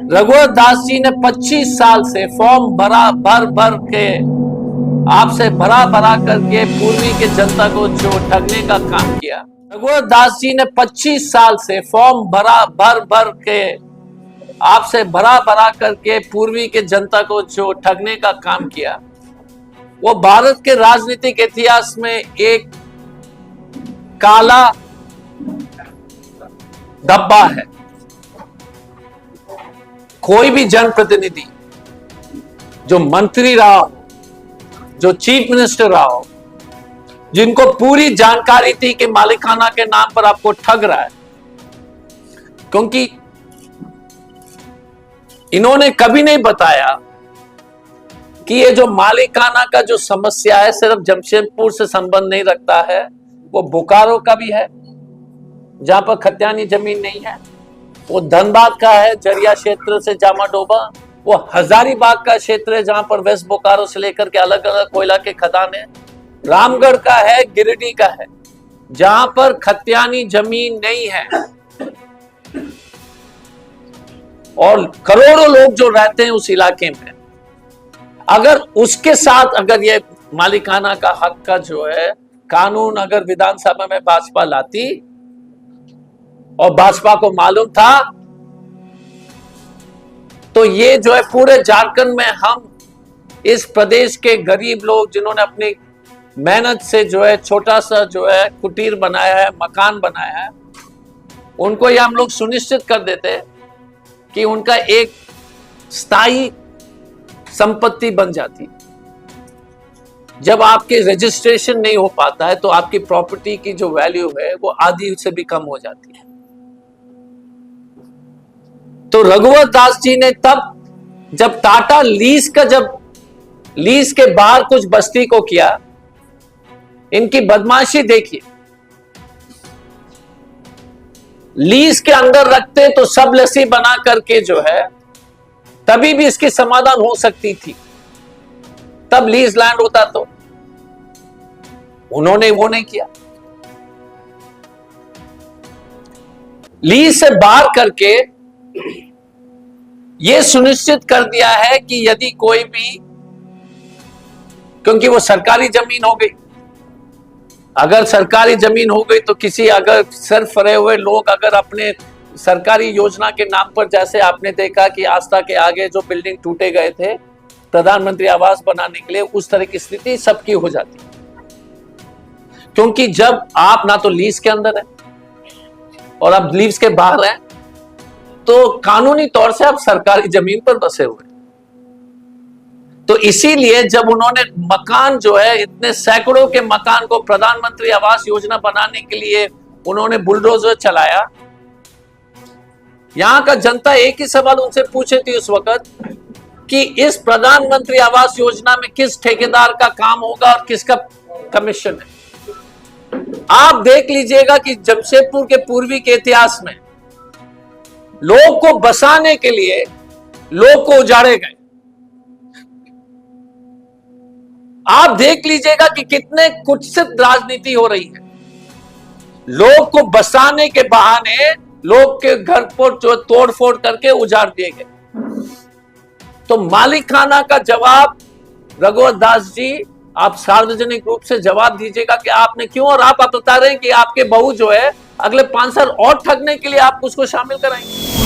रघुवर दास जी ने 25 साल से फॉर्म भर भर के आपसे भरा करके पूर्वी के जनता को जो ठगने का काम किया। रघुवर दास जी ने 25 साल से फॉर्म भर के आपसे भरा करके पूर्वी के जनता को जो ठगने का काम किया, वो भारत के राजनीतिक इतिहास में एक काला धब्बा है। कोई भी जनप्रतिनिधि जो मंत्री रहा हो, जो चीफ मिनिस्टर रहा हो, जिनको पूरी जानकारी थी कि मालिकाना के नाम पर आपको ठग रहा है, क्योंकि इन्होंने कभी नहीं बताया कि ये जो मालिकाना का जो समस्या है सिर्फ जमशेदपुर से संबंध नहीं रखता है, वो बोकारो का भी है जहां पर खतियानी जमीन नहीं है, वो धनबाद का है जरिया क्षेत्र से जामाडोबा, वो हजारीबाग का क्षेत्र है जहां पर वेस्ट बोकारो से लेकर के अलग अलग कोयला के खदान है, रामगढ़ का है, गिरिडीह का है जहां पर खतियानी जमीन नहीं है और करोड़ों लोग जो रहते हैं उस इलाके में। अगर उसके साथ अगर ये मालिकाना का हक का जो है कानून अगर विधानसभा में भाजपा लाती और भाजपा को मालूम था, तो ये जो है पूरे झारखंड में हम इस प्रदेश के गरीब लोग जिन्होंने अपनी मेहनत से जो है छोटा सा जो है कुटीर बनाया है, मकान बनाया है, उनको ये हम लोग सुनिश्चित कर देते कि उनका एक स्थायी संपत्ति बन जाती। जब आपके रजिस्ट्रेशन नहीं हो पाता है तो आपकी प्रॉपर्टी की जो वैल्यू है वो आधी से भी कम हो जाती है। तो रघुवर दास जी ने तब जब टाटा लीज के बाहर कुछ बस्ती को किया, इनकी बदमाशी देखिए। लीज के अंदर रखते तो सब लस्सी बना करके जो है तभी भी इसकी समाधान हो सकती थी, तब लीज लैंड होता। तो उन्होंने वो नहीं किया, लीज से बाहर करके यह सुनिश्चित कर दिया है कि यदि कोई भी, क्योंकि वो सरकारी जमीन हो गई, अगर सरकारी जमीन हो गई तो किसी अगर सिर्फ रहे हुए लोग अगर अपने सरकारी योजना के नाम पर, जैसे आपने देखा कि आस्था के आगे जो बिल्डिंग टूटे गए थे प्रधानमंत्री आवास बनाने के लिए, उस तरह की स्थिति सबकी हो जाती है। क्योंकि जब आप ना तो लीज के अंदर है और आप लीज के बाहर हैं, तो कानूनी तौर से आप सरकारी जमीन पर बसे हुए। तो इसीलिए जब उन्होंने मकान जो है इतने सैकड़ों के मकान को प्रधानमंत्री आवास योजना बनाने के लिए उन्होंने बुलडोजर चलाया, यहां का जनता एक ही सवाल उनसे पूछे थी उस वक्त कि इस प्रधानमंत्री आवास योजना में किस ठेकेदार का काम होगा और किसका कमीशन है। आप देख लीजिएगा कि जमशेदपुर के पूर्वी के इतिहास में लोग को बसाने के लिए लोग को उजाड़े गए। आप देख लीजिएगा कि कितने कुत्सित राजनीति हो रही है। लोग को बसाने के बहाने लोग के घर पर जो तोड़फोड़ करके उजाड़ दिए गए। तो मालिकाना का जवाब रघुवर दास जी आप सार्वजनिक रूप से जवाब दीजिएगा कि आपने क्यों, और आप बता रहे हैं कि आपके बहू जो है अगले 5 साल और ठगने के लिए आप उसको शामिल कराएंगे।